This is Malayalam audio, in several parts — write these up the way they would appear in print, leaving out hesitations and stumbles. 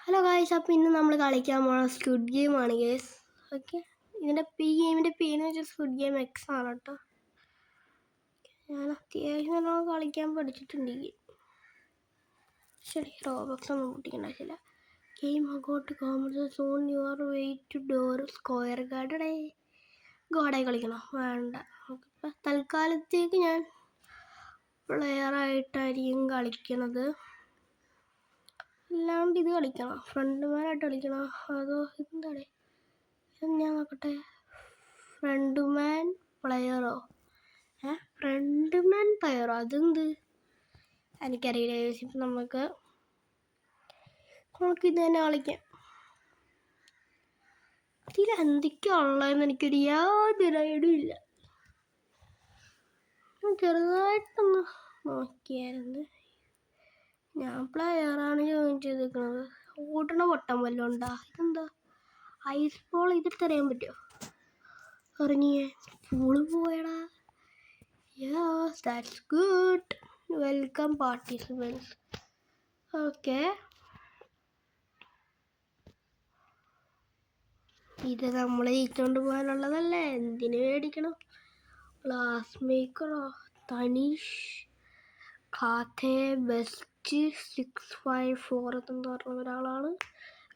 ഹലോ ഗായ്സ്, അപ്പോൾ ഇന്ന് നമ്മൾ കളിക്കാൻ പോകുന്ന സ്ക്വിഡ് ഗെയിം ആണ് ഗേസ്. ഓക്കെ, ഇതിൻ്റെ ഗെയിമിൻ്റെ പേരെന്ന് വെച്ചാൽ സ്ക്വിഡ് ഗെയിം എക്സ് ആണ് കേട്ടോ. ഞാൻ അത്യാവശ്യം നല്ലോണം കളിക്കാൻ പഠിച്ചിട്ടുണ്ട് ഈ ഗെയിം. ശരി, റോബക്സ് ഒന്നും പൊട്ടിക്കണ്ടായില്ല. ഗെയിം അഗോട്ട് കോമഡി സോൺ യുവർ വെയിറ്റ് ഡോർ സ്ക്വയർ ഗാർഡേ ഗോഡായി കളിക്കണം വേണ്ട. നമുക്കിപ്പോൾ തൽക്കാലത്തേക്ക് ഞാൻ പ്ലെയറായിട്ടായിരിക്കും കളിക്കണത്. അല്ലാണ്ട് ഇത് കളിക്കണം, ഫ്രണ്ട്മാനായിട്ട് കളിക്കണം. അതോ ഇതെന്താണ്, ഇത് ഞാൻ നോക്കട്ടെ. ഫ്രണ്ട്മാൻ പ്ലെയറോ? ഫ്രണ്ട്മാൻ പ്ലെയറോ? അതെന്ത് എനിക്കറിയില്ല. ഇപ്പം നമുക്ക് ഇത് തന്നെ കളിക്കാം. ഇതിൽ എന്തൊക്കെയാണ് ഉള്ളതെന്ന് എനിക്കൊരു യാതൊരു ഐഡിയ ഇല്ല. ചെറുതായിട്ടൊന്ന് നോക്കിയായിരുന്നു. ഞാൻ പ്ലെയറാണ് ജോയിൻ ചെയ്തിരിക്കുന്നത്. ഓടണ പൊട്ടം വല്ലതും ഉണ്ടാ? ഇതെന്താ ഐസ് ബോൾ? ഇതെടുത്ത് അറിയാൻ പറ്റുമോ? അറിഞ്ഞേ പൂള് പോയടാ. Yes, that's good. Welcome participants. Okay, ഇത് നമ്മൾ ജയിച്ചുകൊണ്ട് പോകാനുള്ളതല്ലേ, എന്തിനു മേടിക്കണം? ഗ്ലാസ് മേക്കറോ? തനീഷ് ഖാത്തെ ബെസ്റ്റ് 654 എന്ന് പറഞ്ഞ ഒരാളാണ്.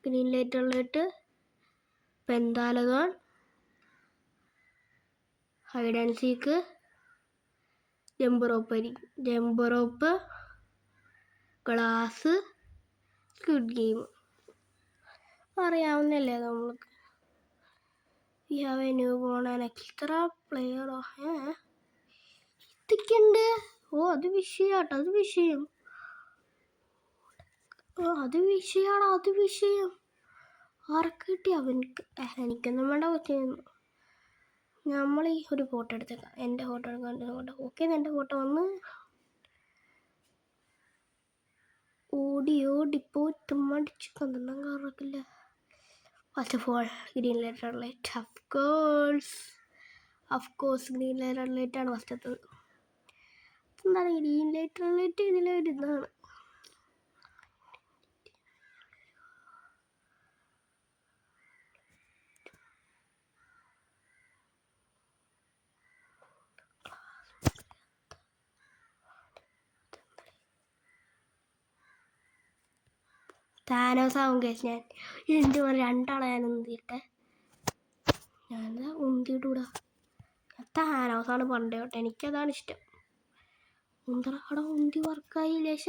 ഗ്രീൻ ലൈറ്റ് പെന്താലഗോൺ, hide and seek, jump rope, glass, squid game അറിയാവുന്നല്ലേ നമ്മൾക്ക്. We have a new born and extra പ്ലെയറോ? ഇതൊക്കെയുണ്ട്. ഓ, അത് വിഷയാട്ടോ, അത് വിഷയം. അത് വിഷയം. ആർക്ക് കിട്ടി? അവനക്ക്. എനിക്കൊന്നും വേണ്ട. കൊച്ചു നമ്മൾ ഈ ഒരു ഫോട്ടോ എടുത്തേക്കാം. എൻ്റെ ഫോട്ടോ എടുക്കാൻ. ഓക്കെ, എൻ്റെ ഫോട്ടോ വന്ന് ഓടിപ്പോ തുമ്മടിച്ച് കണ്ടെണ്ണം കറക്കില്ല. First of all green light. Of course green light ആണ് ഫസ്റ്റത്തത്. എന്താണ് ഗ്രീൻ ലൈറ്റ്? ഇതിലൊരിതാണ്. താനോസ് ആവും കേസ്. ഞാൻ എന്ത് രണ്ടാളെ ഞാൻ ഉന്തിയിട്ടെ. ഞാനെന്താ ഉന്തിയിട്ടൂടാ? താനോസാണ് പണ്ടേ തൊട്ട്, എനിക്കതാണ് ഇഷ്ടം. ഉന്തറ ഉന്തി വർക്കായി ലേശ.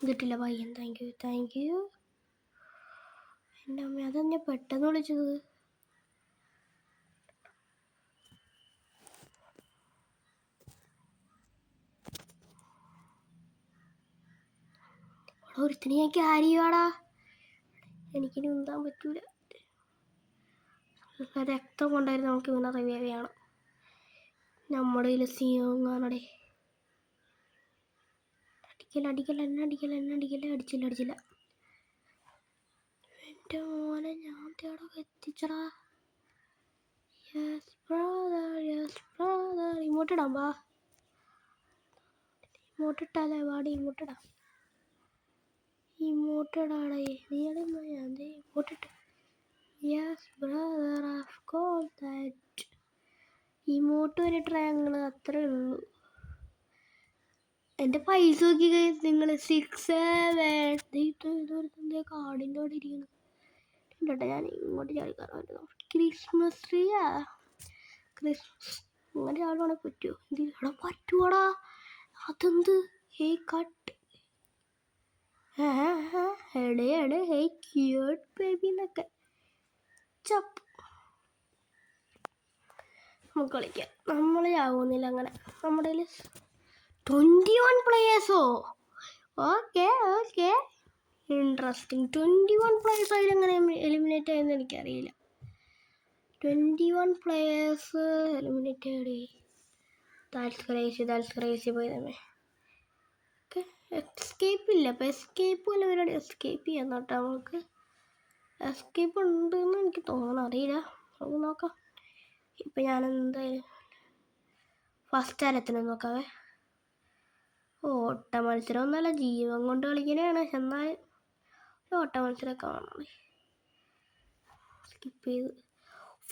ഇതിട്ടില്ല പയ്യൻ. Thank you. എൻ്റെ അമ്മ, അതെന്നെ പെട്ടെന്ന് വിളിച്ചത്. ഒരുത്തിന് ഞാൻ ക്യാരി ചെയ്യുവാടാ. എനിക്കിനി ഉന്താൻ പറ്റൂല. രക്തം കൊണ്ടായിരുന്നു നമുക്ക് ഇങ്ങനെ റിവൈവ് ചെയ്യണം. നമ്മുടെ കയ്യിൽ സീങ്ങാണടേ. അടിച്ചില്ല. എൻ്റെ മോനെ ഞാൻ തേടൊക്കെ എത്തിച്ചടാ. Yes brother. ഇങ്ങോട്ടിടാം വാ. ഇങ്ങോട്ടിട്ടാലേ വാടി. ഇങ്ങോട്ടിടാടേ. നീ ഞാൻ ഇങ്ങോട്ടിട്ട്. Yes brother, of course that. Emote ഒരു ട്രയാങ്കിൾ അത്രേ ഉള്ളൂ. എൻ്റെ പൈസ നോക്കി നിങ്ങൾ 6 കാർഡിൻ്റെ അവിടെ ഇരിക്കുന്നു. ഞാൻ ഇങ്ങോട്ട് ചാടിക്കാറാൻ. ക്രിസ്മസ് ട്രീയാ. അങ്ങനെ ചാടുവാണെങ്കിൽ പറ്റുമോ? ഇവിടെ പറ്റുവാടാ. അതെന്ത്? Hey cut. Hey cute baby എന്നൊക്കെ. ചപ്പ്. നമുക്ക് കളിക്കാം. നമ്മൾ ആവുന്നില്ല അങ്ങനെ. നമ്മുടെ കയ്യിൽ 21 പ്ലേയേഴ്സോ? ഓക്കെ. ഇൻട്രസ്റ്റിംഗ്. 21 പ്ലേയേഴ്സ് അതിലെങ്ങനെ എലിമിനേറ്റ് ആയെന്ന് എനിക്കറിയില്ല. 21 പ്ലേയേഴ്സ് എലിമിനേറ്റ് ആയി. ദാറ്റ്സ് ക്രേസി പോയി തന്നെ. ഓക്കെ, എസ്കേപ്പ് ഇല്ല. അപ്പോൾ എസ്കേപ്പ് വല്ല പരിപാടി എസ്കേപ്പ് ചെയ്യാൻ കേട്ടോ. നമുക്ക് എസ്കേപ്പ് ഉണ്ടെന്ന് എനിക്ക് തോന്നണം, അറിയില്ല. നമുക്ക് നോക്കാം. ഇപ്പം ഞാൻ എന്തായാലും ഫസ്റ്റ് ആരെത്തണം നോക്കാവേ. ഓട്ട മത്സരം ഒന്നുമല്ല, ജീവൻ കൊണ്ട് കളിക്കണേണ്. എന്നാൽ ഓട്ട മത്സരമൊക്കെ വേണം. സ്കിപ്പ് ചെയ്ത്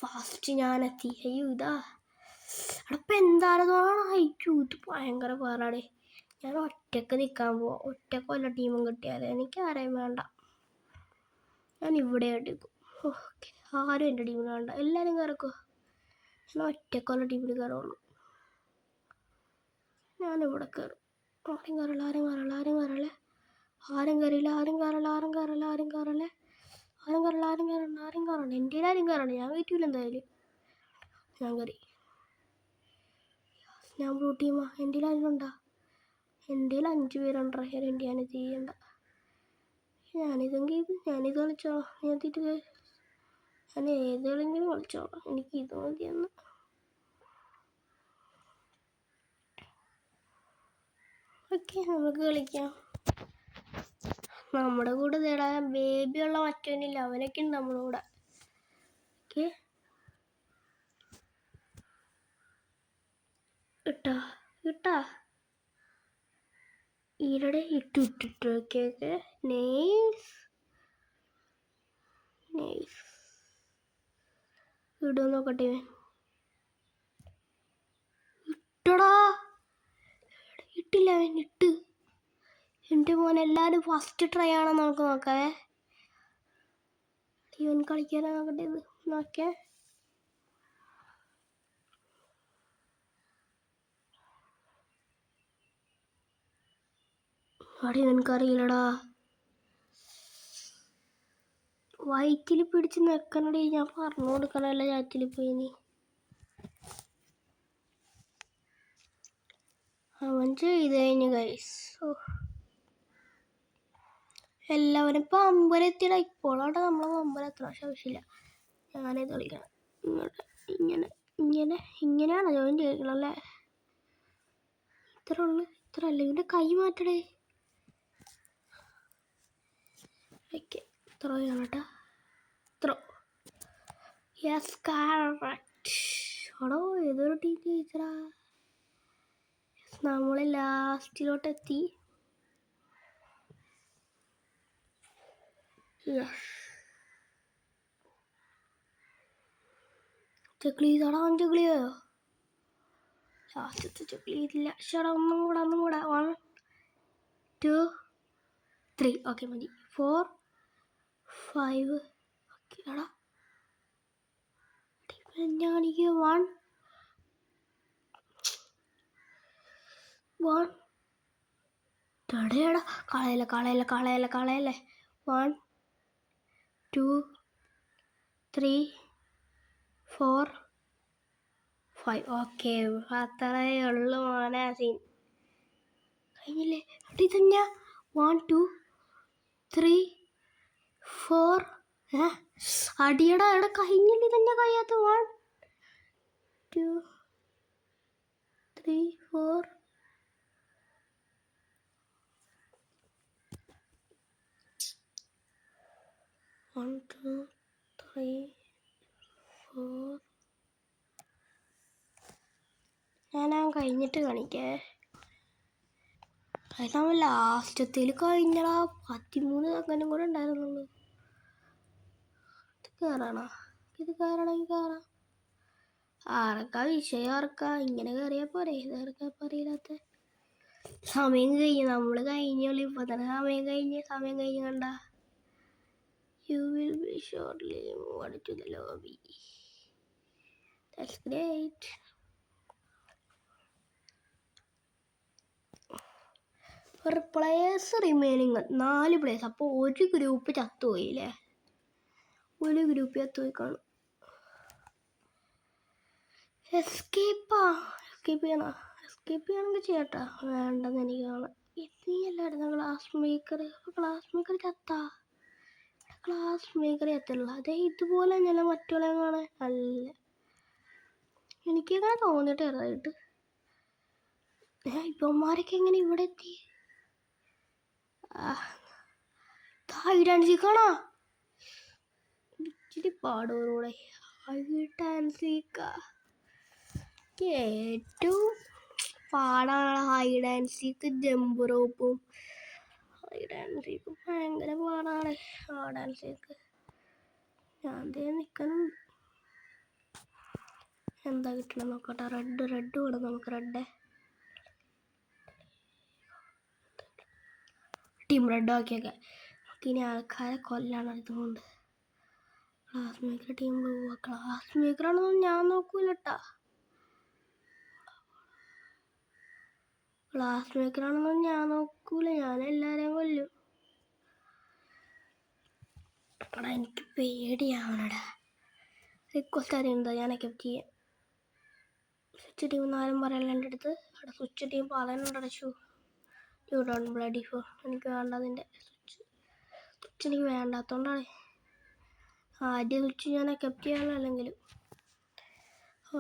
ഫാസ്റ്റ് ഞാനെത്തി. അയ്യോ ഇതാ അപ്പം എന്താണെന്നോ അയച്ചു. ഇത് ഭയങ്കര പാടാടേ. ഞാൻ ഒറ്റക്ക് നിൽക്കാൻ പോവാം. ഒറ്റക്ക് വല്ല ടീമും കിട്ടിയാൽ എനിക്ക് ആരെയും വേണ്ട. ഞാൻ ഇവിടെ എടുക്കും. ഓക്കെ, ആരും എൻ്റെ ടീമിൽ വേണ്ട. എല്ലാവരും കയറിക്കോ. ഞാൻ ഒറ്റക്കുള്ള ടീമിൽ കയറുള്ളൂ. ഞാനിവിടെ കയറും. ആരും കയറില്ല, ആരും കയറില്ല, ആരും കയറല്ലേ. ആരും കയറിയില്ല, ആരും കയറില്ല, ആരും കയറില്ല, ആരും കയറല്ലേ. ആരും കയറില്ല, ആരും കയറണ്ട, ആരും കയറണ്ട. എൻ്റെ ആരും കയറണ്ട. ഞാൻ കയറ്റില്ല എന്തായാലും. ഞാൻ കയറി. ഞാൻ ബ്ലൂ ടീമാ. എൻ്റെ ആരും ഉണ്ടാ? എൻ്റെ 5 പേരുണ്ടോ? എൻ്റെ ഞാൻ ചെയ്യണ്ട. ഞാനിത് കളിച്ചോളാം. ഞാൻ ഏതെങ്കിലും കളിച്ചോളാം. എനിക്ക് ഇത് മതിയെന്ന്. ഓക്കെ, നമുക്ക് കളിക്കാം. നമ്മുടെ കൂടെ നേടാൻ ബേബിയുള്ള മറ്റവനില്ല, അവനൊക്കെ ഉണ്ട് നമ്മുടെ കൂടെ. ഓക്കെ, ഇട്ടാ ഈരുടെ ഇട്ടു. Okay okay, nice nice. ഇടും നോക്കട്ടെ. ഇട്ടടാ, ഇട്ടില്ല അവൻ. ഇട്ട്. എൻ്റെ മോൻ എല്ലാവരും ഫസ്റ്റ് ട്രൈ ആണോ നമുക്ക് നോക്കാവേ. ഇവൻ കളിക്കാനാ നോക്കട്ടെ. ഇത് നോക്കേ. അവിടെ ഇവനക്കറിയില്ലടാ. വയറ്റിൽ പിടിച്ച് നിൽക്കണടി. ഞാൻ പറഞ്ഞു കൊടുക്കണമല്ല ചാറ്റിൽ പോയി. നീ അവൻ ചെയ്ത് കഴിഞ്ഞു ഗൈസ്. എല്ലാവരും ഇപ്പം അമ്പലത്തിലാണ്. ഇപ്പോഴാണ് നമ്മൾ അമ്പലത്തിൽ ആവശ്യമില്ല. ഞാനത് കളിക്കണം. ഇങ്ങനെയാണ് ജോയിൻ ചെയ്യണം അല്ലേ. ഇത്ര അല്ല. ഇവൻ്റെ കൈ മാറ്റടേ. ഓക്കെ, ഇത്ര കേട്ടോ. ഇത്ര യെസ് കറക്റ്റ്. ആണോ? ഏതൊരു ടീം ജയിച്ചടാ. നമ്മൾ ലാസ്റ്റിലോട്ട് എത്തി. ചെക്കിളി ചെയ്തോടാ. അവൻ ചെക്കിളി ചെയ്തോ? ലാസ്റ്റത്തെ ചെക്കിളി ചെയ്തില്ല. ചേട്ടാ ഒന്നും കൂടെ. 1 2 3. ഓക്കെ മതി. 4 5. ഓക്കെ എടാ കാണിക്കുക. 1 തടയടാ. കളയല്ലേ. 1 2 3 4 5. ഓക്കെ, അത്രയേ ഉള്ളൂ മോനെ. സീൻ കഴിഞ്ഞില്ലേ? അടി തന്നെ. 1 2 3 4. അടിയടാ. എടാ കഴിഞ്ഞില്ലേ? തന്നെ കഴിയാത്ത. 1 2 3 4. 1 2 3 4. ഞാനാ കഴിഞ്ഞിട്ട് കാണിക്കേ. അത് നമ്മൾ ലാസ്റ്റത്തിൽ കഴിഞ്ഞടാ. 13 സെക്കൻഡും കൂടെ ഉണ്ടായിരുന്നുള്ളൂ. ഇത് കയറണമെങ്കിൽ കയറാം. ആർക്കാ വിഷയം? ഇങ്ങനെ കയറിയാൽ പോരെ. ഇതാർക്കാ പറയില്ലാത്ത. സമയം കഴിഞ്ഞു. നമ്മൾ കഴിഞ്ഞോളൂ. ഇപ്പൊ തന്നെ സമയം കഴിഞ്ഞ് കണ്ട. You will be shortly moved to the lobby. That's great. Players remaining 4 players. അപ്പോൾ ഒരു ഗ്രൂപ്പ് ചത്തുപോയില്ലേ? ഒരു ഗ്രൂപ്പ് ചത്തുപോയി കാണും. എസ്കേപ്പ് ചെയ്യണമെങ്കിൽ ചെയ്യട്ടാ. വേണ്ടെന്ന് എനിക്ക് കാണാം. നീയല്ലായിരുന്നു ക്ലാസ് മേക്കർ ചത്താ. ക്ലാസ് മേക്കർ ചത്തുള്ള അതേ. ഇതുപോലെ ഞാൻ മറ്റുള്ള കാണാൻ നല്ല എനിക്കങ്ങനെ തോന്നിയിട്ട് ചെറുതായിട്ട്. ഇപ്പന്മാരൊക്കെ എങ്ങനെ ഇവിടെ എത്തി? ഹൈഡാൻസിക്കാണോ? ഇച്ചിരി പാടൂടെ. ഹൈഡാൻസിക്ക ഏറ്റവും പാടാണ്. ഹൈഡ് ആൻഡ് സീക്ക്, ജമ്പ് റോപ്പും. ഹൈഡ് ആൻഡ് സീക്ക് ഭയങ്കര പാടാണ്. ഹൈഡ് ആൻഡ് സീക്ക് ഞാൻ നിൽക്കണം. എന്താ കിട്ടണം നോക്കട്ടെ. റെഡ് വേണം നമുക്ക്. റെഡ് ടീം റെഡ് ആക്കിയൊക്കെ ഇനി ആൾക്കാരെ കൊല്ലാണ് ഇതുകൊണ്ട്. Glass maker team blue. Glass മേക്കറാണെന്നൊന്നും ഞാൻ നോക്കൂലട്ടാ. ക്ലാസ് മേക്കറാണെന്നൊന്നും ഞാൻ നോക്കൂല. ഞാൻ എല്ലാവരെയും കൊല്ലും. എടാ എനിക്ക് പേടിയാവണടാ. റിക്വസ്റ്റ് അറിയുന്നതാ ഞാൻ അക്സെപ്റ്റ് ചെയ്യാം. സ്വിച്ച് ടീം എന്നാലും പറയല്ല എൻ്റെ അടുത്ത്. അവിടെ സ്വിച്ച് ടീം പറയുന്നുണ്ടടച്ചു. You don't bloody four. എനിക്ക് വേണ്ട അതിൻ്റെ സ്വിച്ച് എനിക്ക് വേണ്ടാത്തോണ്ടാണ്. ആദ്യം സ്വിച്ച് ഞാൻ അക്സെപ്റ്റ് ചെയ്യാനോ അല്ലെങ്കിലും.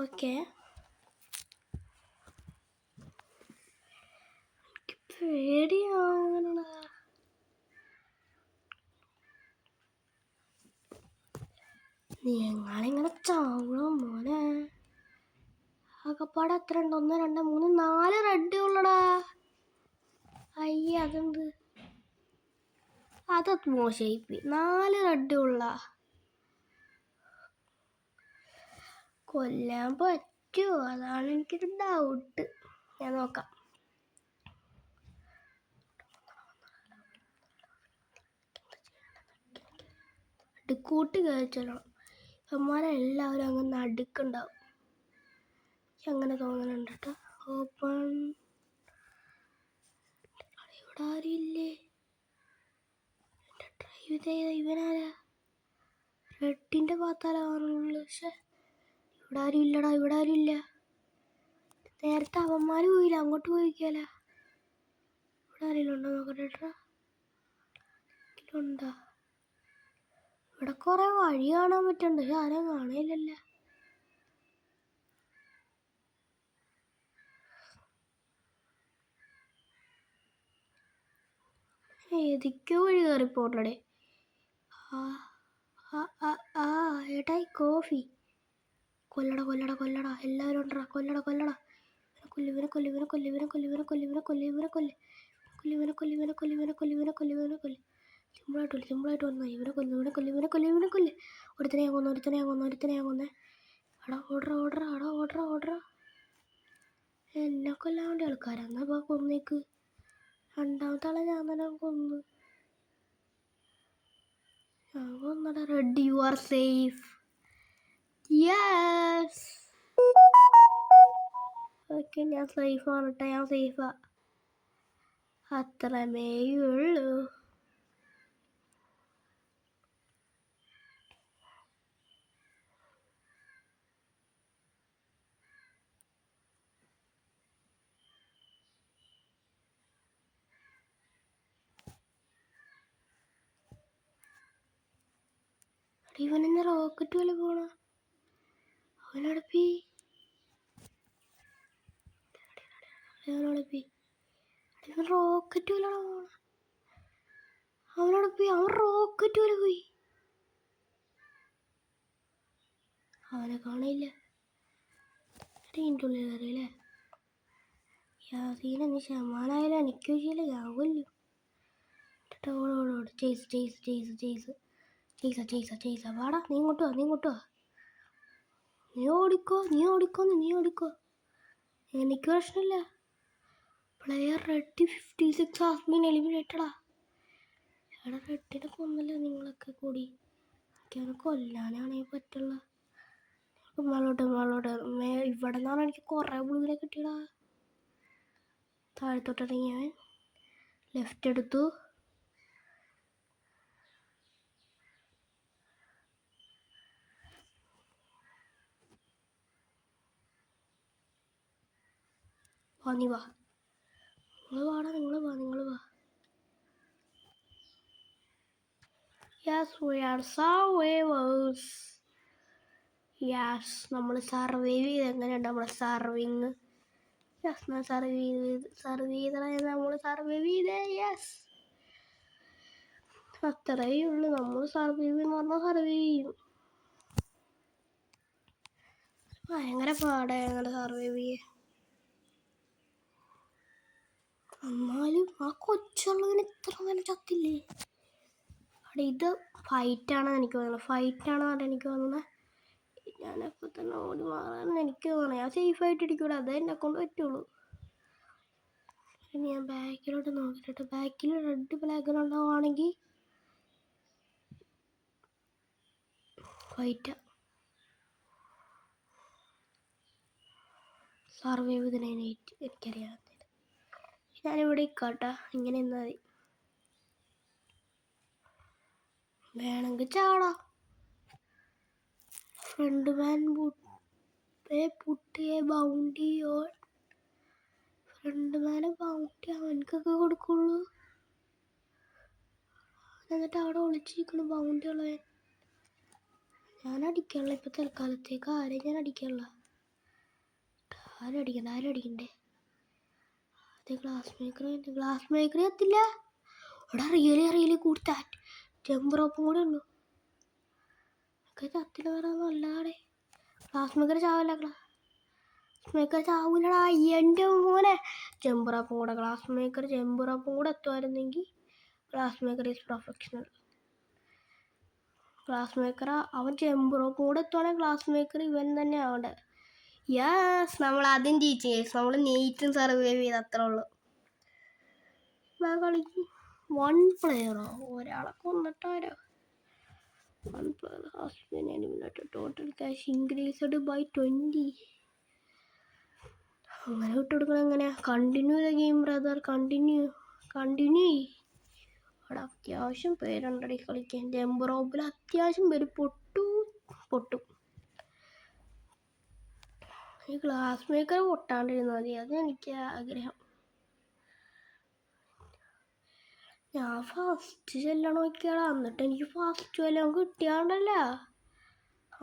ഓക്കെ എനിക്ക് പേടിയാവണടാ. നിങ്ങളിങ്ങനെ ചാവണം മോനെ. ആകപ്പാടെ എത്ര ഉണ്ട്? 1 2 3 4 റെഡ് ഉള്ളടാ. അയ്യ അതെന്ത്? അത് മോശമായി. 4 റെഡ് ഉള്ള. കൊല്ലാൻ പറ്റുമോ? അതാണ് എനിക്കൊരു ഡൗട്ട്. ഞാൻ നോക്കാം. അടുക്കൂട്ടി കഴിച്ചോളണം. ഇവന്മാരെല്ലാവരും അങ്ങ് നടുക്കുണ്ടാവും. എനിക്ക് അങ്ങനെ തോന്നലുണ്ട് കേട്ടോ. ഓപ്പൺ. ഇവിടെ ആരും ഇല്ലേ? എൻ്റെ ഡ്രൈവ് ചെയ്ത ഇവനാരാ? റെഡിൻ്റെ ഭാഗത്താലാ കാണുള്ളൂ. പക്ഷെ ഇവിടെ ആരും ഇല്ലടാ. ഇവിടെ ആരും ഇല്ല. നേരത്തെ അവന്മാർ പോയില്ല. അങ്ങോട്ട് പോയിക്കാല. ഇവിടെ ആരെങ്കിലും ഉണ്ടോ നോക്കട്ടെ. ഉണ്ടോ? ഇവിടെ കുറെ വഴി കാണാൻ പറ്റുന്നുണ്ട്. പക്ഷെ ആരും കാണയില്ലല്ലോ. ഏതൊക്കെയോ വഴി കയറിപ്പോട്ടടെ. ഏട്ടായി കോഫി. കൊല്ലട കൊല്ലട കൊല്ലട. എല്ലാവരും ഉണ്ടടാ. കൊല്ലട കൊല്ലട. ഇവനെ കൊല്ല് ഇവനെ കൊല്ല് ഇവനെ കൊല്ല് ഇവനെ കൊല്ല് ഇവനെ കൊല്ല് ഇവനെ കൊല്ല് ഇവനെ കൊല്ല് ഇവനെ കൊല്ല് ഇവനെ കൊല്ല് ഇവനെ കൊല്ല് ഇവനെ കൊല്ല്. സിമ്പിളായിട്ട് വന്നാൽ ഇവനെ കൊല്ല് ഇവനെ കൊല്ല് ഇവനെ കൊല്ല് ഇവനെ കൊല്ല്. ഒരുത്തനെ ഞാൻ കൊന്നേ. എടാ ഓടറ. എന്നെ കൊല്ലാൻ വേണ്ടി ആൾക്കാരാ. എന്നാ ഇപ്പോൾ കൊന്നേക്ക്. രണ്ടാമത്തെ ആളെ ഞാൻ തന്നെ കൊന്നു. ഞാൻ കൊന്നടാ. Red you are safe. Yes. Okay ഞാൻ സേഫാണ് കേട്ടോ. ഞാൻ സേഫാ. അത്രമേയുള്ളൂ. ഇവനെന്ന് റോക്കറ്റ് പോലെ പോണ. അവനോടപ്പി ഇവൻ റോക്കറ്റ് പോലെ പോണ. അവനോടപ്പി അവൻ റോക്കറ്റ് പോലെ പോയി. അവനെ കാണില്ല. ഇതിൻ്റെ ഉള്ളിൽ കയറിയല്ലേ. യാസീന നീ ശമാനായാലും എനിക്ക് ശീല ഞാൻ കൊല്ലും. ചെയ്സ വാടാ. നീ ഇങ്ങോട്ട് വാ. നീ ഓടിക്കോ. എനിക്ക് പ്രശ്നമില്ല. പ്ലെയർ റെഡ് 56 ഹാസ് ബീൻ എലിമിനേറ്റഡാ. എടാ റെഡിനെ കൊന്നല്ലോ നിങ്ങളൊക്കെ കൂടി. എനിക്കവനെ കൊല്ലാനാണെങ്കിൽ പറ്റുള്ള. നമ്മളോട്ട് ഇവിടെ നിന്നാണ് എനിക്ക് കുറേ ബ്ലൂവിനെ കിട്ടിയടാ. താഴത്തോട്ടിറങ്ങിയവൻ ലെഫ്റ്റ് എടുത്തു. നീ വാ. നിങ്ങൾ വാ. Yes, we are survivors. Yes, നമ്മൾ സർവൈവ് ചെയ്ത്. എങ്ങനെയുണ്ട് നമ്മളെ സർവിങ്? യെസ്, ഞാൻ നമ്മൾ സർവൈവ് ചെയ്തേ. യെസ്, അത്രയേ ഉള്ളൂ. നമ്മൾ സർവൈവ് എന്ന് പറഞ്ഞാൽ സർവൈവ് ചെയ്യും. ഭയങ്കര പാടാണ് സർവൈവ് ചെയ്യാൻ. എന്നാലും ആ കൊച്ചുള്ളതിന് ഇത്ര നല്ല ചത്തില്ലേ? അവിടെ ഇത് ഫൈറ്റാണെന്ന് എനിക്ക് തോന്നുന്നത്. ഞാനപ്പോൾ തന്നെ ഓടി മാറാമെന്ന് എനിക്ക് തോന്നുന്നത്. ഞാൻ സേഫായിട്ട് ഇരിക്കൂല, അതേ എന്നെ കൊണ്ട് പറ്റുള്ളൂ. ഞാൻ ബാക്കിലോട്ട് നോക്കിയിട്ട് ബാക്കിൽ റെഡ് ഫ്ലാഗ് ഉണ്ടാവുകയാണെങ്കിൽ ഫൈറ്റാ. സർവൈവ് ദ നൈറ്റ് എനിക്കറിയാം. ഞാനിവിടെ ഇക്കാട്ടാ, ഇങ്ങനെ നിന്നാൽ മതി. വേണമെങ്കിൽ ചാടാ. ഫ്രണ്ട് മാൻ പുട്ടിയെ ബൗണ്ടി ഓൺ. ഫ്രണ്ട് മാനെ ബൗണ്ടി അവനക്കൊക്കെ കൊടുക്കുള്ളൂ. എന്നിട്ട് അവിടെ ഒളിച്ചിരിക്കണം ബൗണ്ടി ഉള്ളവൻ. ഞാൻ അടിക്കാനുള്ള ഇപ്പം തൽക്കാലത്തേക്ക്. ആരെയും ഞാൻ അടിക്കാനുള്ള. ആരും അടിക്കണ്ടേ? അത് ഗ്ലാസ് മേക്കർ എത്തില്ല. ഇവിടെ റിയലി കൂട്ടാൻ ജമ്പറോപ്പും കൂടെ ഉള്ളു. ഒക്കെ ചത്തില്ല പറയാന്നല്ലാടെ. Glass maker ചാവൂലടാ. എൻ്റെ മോനെ ജമ്പറോപ്പും കൂടെ എത്തുമായിരുന്നെങ്കിൽ glass maker is professional. Glass maker അവൻ ജമ്പറോപ്പും കൂടെ എത്തുവാണെങ്കിൽ ഗ്ലാസ് മേക്കർ ഇവൻ തന്നെ ആവണ്ടേ. യെസ്, നമ്മൾ ആദ്യം ജയിച്ചു. നമ്മൾ നെയ്റ്റും സർവൈവ് ചെയ്ത് അത്രേ ഉള്ളൂ. കളിക്ക് 1 പ്ലെയറോ? ഒരാളെ കൊന്നിട്ടാരോ? 1 player has been eliminated. Total cash increased by 20. അങ്ങനെ വിട്ടുകൊടുക്കണം. എങ്ങനെ? Continue the game brother, continue. അവിടെ അത്യാവശ്യം പേരുണ്ടടി കളിക്കാൻ. ജമ്പറോപ്പിൽ അത്യാവശ്യം പേര് പൊട്ടും. ഈ ഗ്ലാസ് മേക്കർ പൊട്ടാണ്ടിരുന്നാൽ മതി, അത് എനിക്ക് ആഗ്രഹം. ഞാൻ ഫസ്റ്റ് ചെല്ലണം നോക്കിയാടാ. എന്നിട്ട് എനിക്ക് ഫസ്റ്റ് വല്ലതും കിട്ടിയാണ്ടല്ല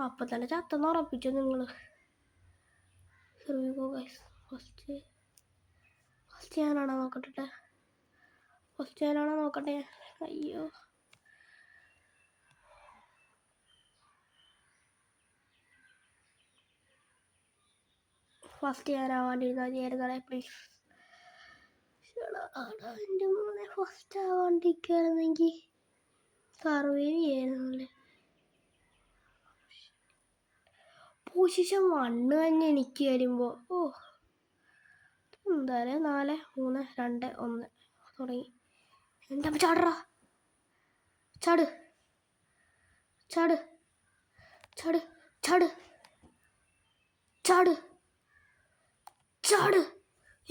അപ്പം തന്നെ ചത്തെന്ന് ഉറപ്പിച്ചു നിങ്ങൾ. ഫസ്റ്റ് ഞാനാണോ നോക്കട്ടെ. അയ്യോ, ഫസ്റ്റ് ഞാനാവാണ്ടിരുന്നാ പ്ലീസ്. എൻ്റെ മോനെ ഫസ്റ്റ് ആവാണ്ടിരിക്കുകയായിരുന്നെങ്കിൽ സർവൈവ് ചെയ്യാനല്ലേ. പൊസിഷൻ 1 തന്നെ എനിക്ക് വരുമ്പോൾ എന്തായാലും 4, 3, 2, 1 തുടങ്ങി. എൻ്റെ അമ്മ ചാടറാ. ചാട്.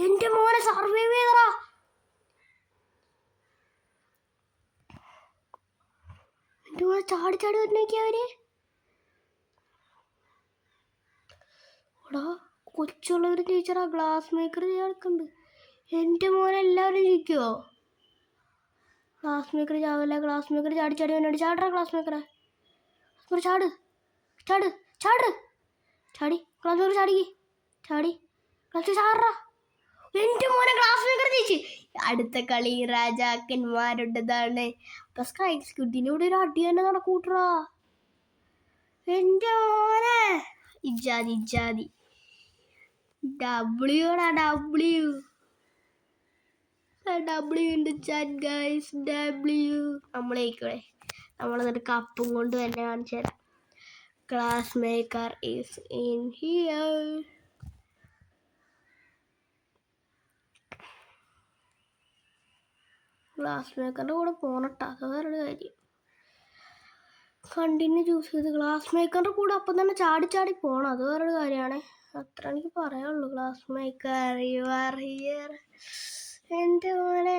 എൻ്റെ മോനെ സർവൈവ് ചെയ്തറാ. എൻ്റെ മോനെ ചാടി വന്നേക്കാ അവര്. കൊച്ചുള്ളവരും ജയിച്ചറാ. ഗ്ലാസ് മേക്കർ ചേർക്കുന്നുണ്ട്. എൻ്റെ മോനെ എല്ലാവരും ജയിക്കുമോ? ഗ്ലാസ് മേക്കർ ചാവില്ല. ഗ്ലാസ് മേക്കർ ചാടി വന്നിട്ട് ചാടറാ. ഗ്ലാസ് മേക്കർ ചാടി. ഗ്ലാസ് മേക്കർ ചാടി. ഗ്ലാസ് ചാടറാ. എൻ്റെ മോനെ ഗ്ലാസ് മേക്കർ ജയിച്ച്. അടുത്ത കളി രാജാക്കന്മാരുടേതാണ്. അപ്പൊ സ്ക്വിഡിനോട് ഒരു അടി തന്നെ നടക്കൂട്ടറാ. എൻ്റെ മോനെ ഇജാതി W ഉണ്ട് ചാറ്റ് ഗൈസ്. നമ്മളെന്നിട്ട് കപ്പും കൊണ്ട് തന്നെ കാണിച്ചു തരാം. Glass maker is in here. Glass മേക്കറിൻ്റെ കൂടെ പോണട്ടാ, അത് വേറൊരു കാര്യം. കണ്ടിന്യൂ ചൂസ് ചെയ്ത് ഗ്ലാസ് മേക്കറിൻ്റെ കൂടെ അപ്പം തന്നെ ചാടി പോകണം, അത് വേറൊരു കാര്യമാണ്. അത്ര എനിക്ക് പറയാനുള്ളൂ. Glass maker you are here. എൻ്റെ മോനെ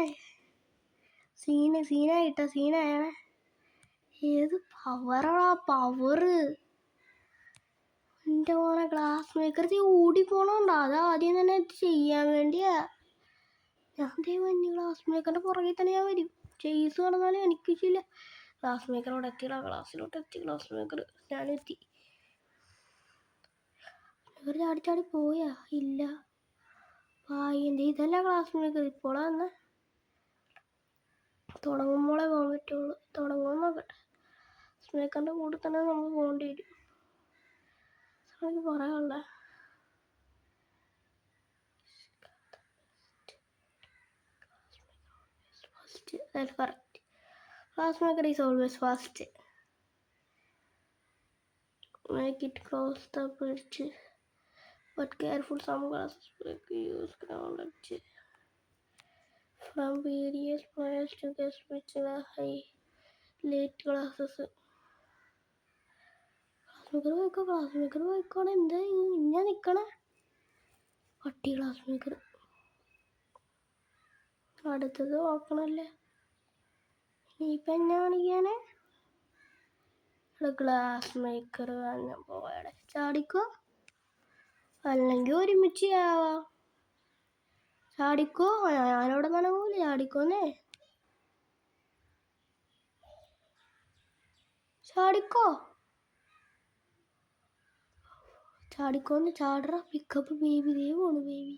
സീനായാണ്. ഏത് പവറ്. എൻ്റെ മോനെ ഗ്ലാസ് മേക്കർ ഓടിപ്പോണോണ്ടോ? അത് ആദ്യം തന്നെ ചെയ്യാൻ വേണ്ടിയാ. ഞാൻ ഗ്ലാസ് മേക്കറിൻ്റെ പുറകെ തന്നെ ഞാൻ വരും. ചെയ്സ് നടന്നാലും എനിക്കില്ല. ഗ്ലാസ് മേക്കറോട് എത്തിയില്ല. ഗ്ലാസ് മേക്കർ ഞാനെത്തി. ചാടി പോയാ? ഇല്ല. ഇതല്ല ഗ്ലാസ് മേക്കർ. ഇപ്പോഴാണ് തുടങ്ങുമ്പോളേ പോകാൻ പറ്റുള്ളൂ. തുടങ്ങുമ്പോൾ നോക്കട്ടെ. ഗ്ലാസ് മേക്കറിൻ്റെ കൂടെ തന്നെ നമുക്ക് പോകേണ്ടി വരും. എനിക്ക് പറയാനുള്ള That's correct. Glassmaker is always fast. Make it cross the bridge. But careful, some glasses break. Use ground edge. From various players to guess which are high late glasses. Glassmaker പോയിക്കോണെ. എന്താ ഇങ്ങനെ നിക്കണേ? പട്ടി ഗ്ലാസ്മേക്കർ. അടുത്തത് നോക്കണല്ലേ. ഇനിയിപ്പം എന്നാ കാണിക്കാനേ? ഗ്ലാസ്മേക്കർ തന്നെ പോയാടെ. ചാടിക്കോ, അല്ലെങ്കിൽ ഒരുമിച്ച് ആവാം. ചാടിക്കോ, ഞാനവിടെ നനവൂല. ചാടിക്കോന്നേ, ചാടിക്കോ, ചാടിക്കോന്ന്. ചാടറ. Pickup baby. ദേ പോണു ബേബി.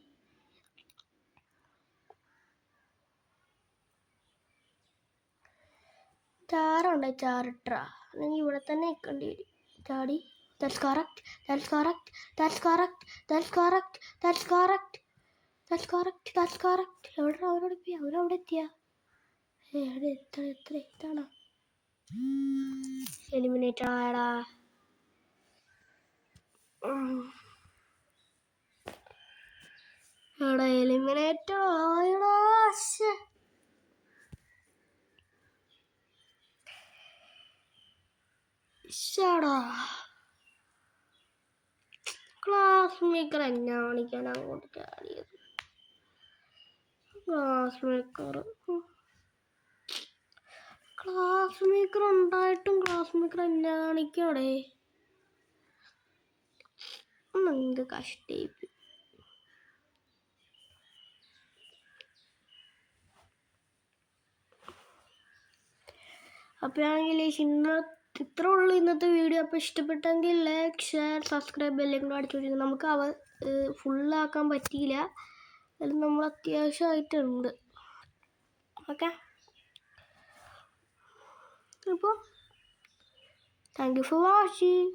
ചാറുണ്ട്. ചാറിട്രാ. അല്ലെങ്കിൽ ഇവിടെ തന്നെ നിൽക്കേണ്ടി വരും. ചാടി. That's correct. That's correct. That's correct. That's correct. That's correct. That's correct. That's correct. അവരവിടെ എത്തിയ. അവരവിടെ എത്തിയ. എത്ര ഇതാണോ? എലിമിനേറ്റഡ് ആയടാ. എടാ എലിമിനേറ്റഡ് ആയടാ. ഷടാ. ഗ്ലാസ്മേക്കർ എന്നാ കാണിക്കാൻ അങ്ങോട്ട് ചാടിയത്? ഗ്ലാസ്മേക്കർ ഉണ്ടായിട്ടും ഗ്ലാസ്മേക്കർ എന്നാ കാണിക്കവിടെ? എന്ത് കഷ്ടായി. അപ്പോഴാണെങ്കിൽ ഇത്ര ഉള്ളൂ ഇന്നത്തെ വീഡിയോ. അപ്പോൾ ഇഷ്ടപ്പെട്ടെങ്കിൽ ലൈക്ക്, ഷെയർ, സബ്സ്ക്രൈബ് എല്ലാം കൂടെ അടിച്ചു കൊടുക്കുന്നത്. നമുക്ക് ഫുള്ളാക്കാൻ പറ്റിയില്ല, അതിൽ നമ്മൾ അത്യാവശ്യമായിട്ടുണ്ട്. ഓക്കെ, അപ്പോൾ താങ്ക് യു ഫോർ വാച്ചിങ്.